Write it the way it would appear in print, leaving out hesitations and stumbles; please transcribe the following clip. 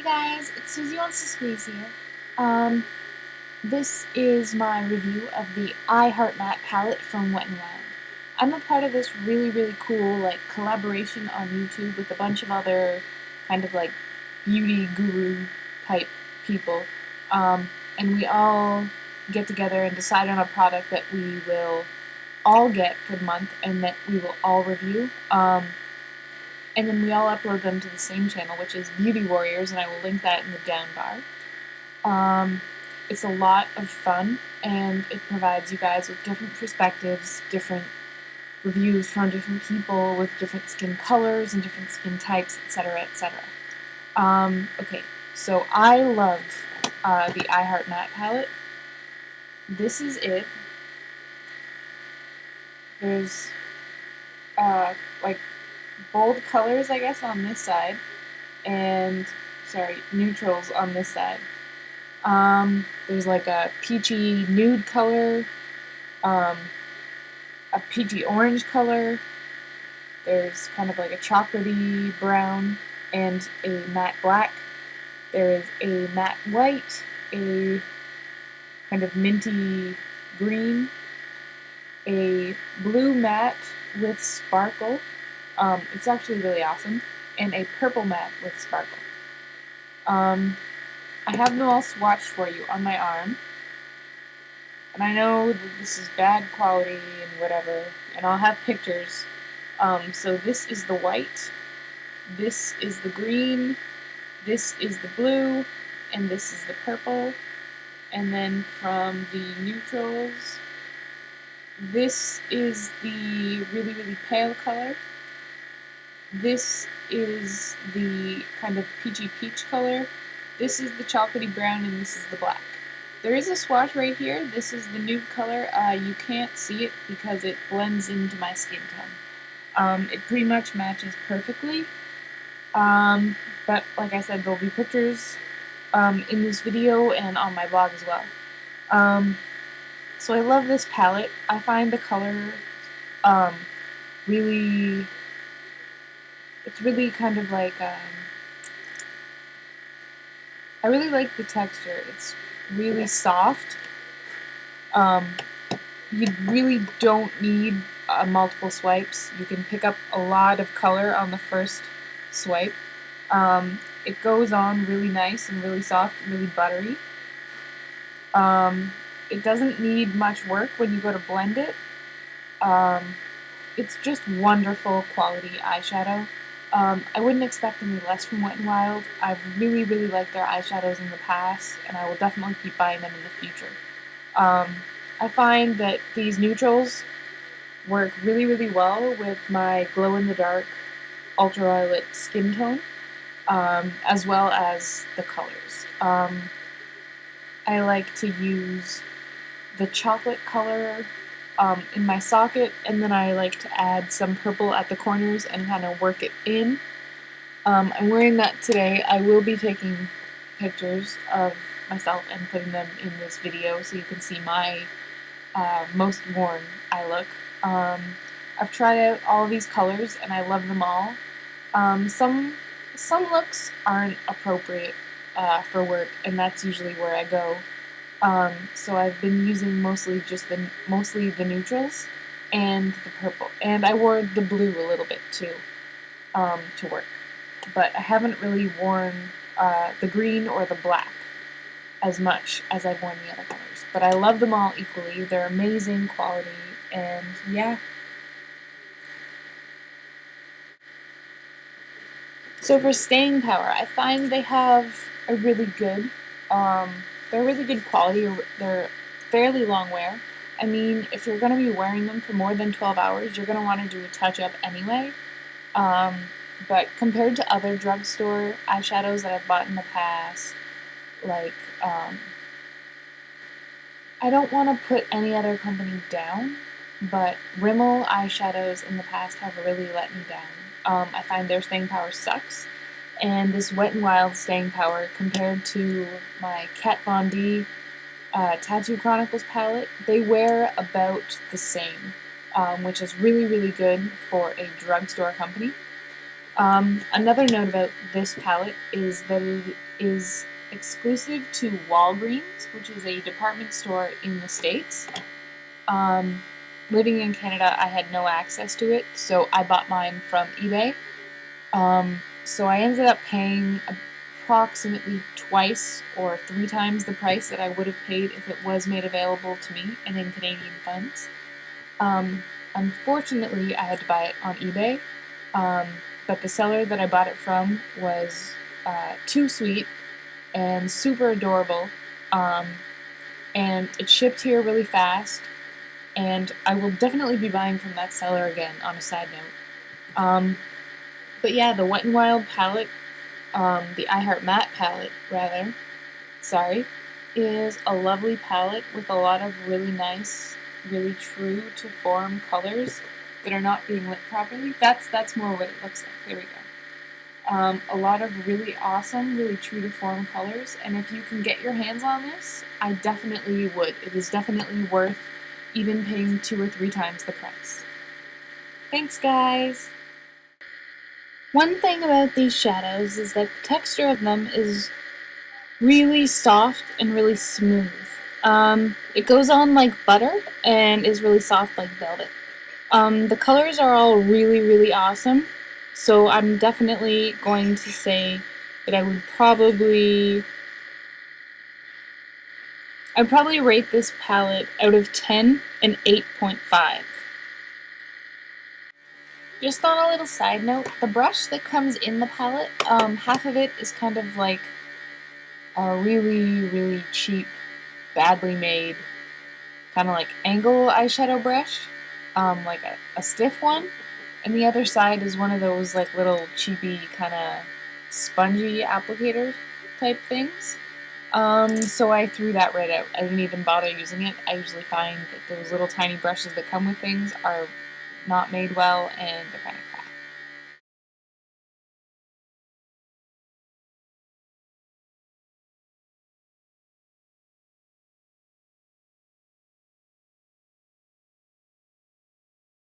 Guys, it's Susie Wants to Squeeze here. Um, this is my review of the I Heart Matte palette from Wet n Wild. I'm a part of this really cool collaboration on YouTube with a bunch of other kind of beauty guru type people, and we all get together and decide on a product that we will all get for the month and that we will all review. And then we all upload them to the same channel, which is Beauty Warriors, and I will link that in the down bar. It's a lot of fun, and it provides you guys with different perspectives, different reviews from different people with different skin colors and different skin types, etc., etc. Okay, so I love the I Heart Matte palette. This is it. There's bold colors, I guess, on this side, and neutrals on this side. There's like a peachy nude color, a peachy orange color. There's kind of like a chocolatey brown and a matte black. There is a matte white, a kind of minty green, a blue matte with sparkle. It's actually really awesome, and a purple matte with sparkle. I have them all swatched for you on my arm, and I know that this is bad quality and whatever, and I'll have pictures. So this is the white, this is the green, this is the blue, and this is the purple. And then from the neutrals, this is the really pale color. This is the kind of peachy peach color. This is the chocolatey brown, and this is the black. There is a swatch right here. This is the nude color. You can't see it because it blends into my skin tone. It pretty much matches perfectly. But like I said, there'll be pictures in this video and on my blog as well. So I love this palette. I find the color it's really kind of like, I really like the texture. It's really soft. You really don't need multiple swipes. You can pick up a lot of color on the first swipe. It goes on really nice and really soft and really buttery. It doesn't need much work when you go to blend it. It's just wonderful quality eyeshadow. I wouldn't expect any less from Wet n Wild. I've really liked their eyeshadows in the past, and I will definitely keep buying them in the future. I find that these neutrals work really well with my glow-in-the-dark ultraviolet skin tone, as well as the colors. I like to use the chocolate color in my socket, and then I like to add some purple at the corners and kind of work it in. I'm wearing that today. I will be taking pictures of myself and putting them in this video so you can see my most worn eye look. I've tried out all these colors and I love them all. Some looks aren't appropriate for work, and that's usually where I go. So I've been using mostly the neutrals and the purple, and I wore the blue a little bit too to work, but I haven't really worn the green or the black as much as I've worn the other colors. But I love them all equally. They're amazing quality, and yeah. So for staying power, I find they have a really good they're really good quality. They're fairly long wear. I mean, if you're going to be wearing them for more than 12 hours, you're going to want to do a touch-up anyway. But compared to other drugstore eyeshadows that I've bought in the past, like, I don't want to put any other company down, but Rimmel eyeshadows in the past have really let me down. I find their staying power sucks. And this Wet n Wild staying power, compared to my Kat Von D Tattoo Chronicles palette, they wear about the same, which is really good for a drugstore company. Another note about this palette is that it is exclusive to Walgreens, which is a department store in the States. Living in Canada, I had no access to it, so I bought mine from eBay. So I ended up paying approximately twice or 3 times the price that I would have paid if it was made available to me and in Canadian funds. Unfortunately, I had to buy it on eBay, but the seller that I bought it from was too sweet and super adorable, and it shipped here really fast, and I will definitely be buying from that seller again, on a side note. But yeah, the Wet n Wild palette, the I Heart Matte palette, rather, is a lovely palette with a lot of really nice, really true to form colors that are not being lit properly. That's more what it looks like. There we go. A lot of really awesome, really true to form colors, and if you can get your hands on this, I definitely would. It is definitely worth even paying 2 or 3 times the price. Thanks, guys! One thing about these shadows is that the texture of them is really soft and really smooth. It goes on like butter and is really soft like velvet. The colors are all really, really awesome, so I'm definitely going to say that I'd probably rate this palette out of 10 an 8.5. Just on a little side note, the brush that comes in the palette, half of it is kind of like a really, really cheap, badly made, kind of like angle eyeshadow brush, like a stiff one, and the other side is one of those like little cheapy kind of spongy applicator type things. So I threw that right out. I didn't even bother using it. I usually find that those little tiny brushes that come with things are not made well and they're kind of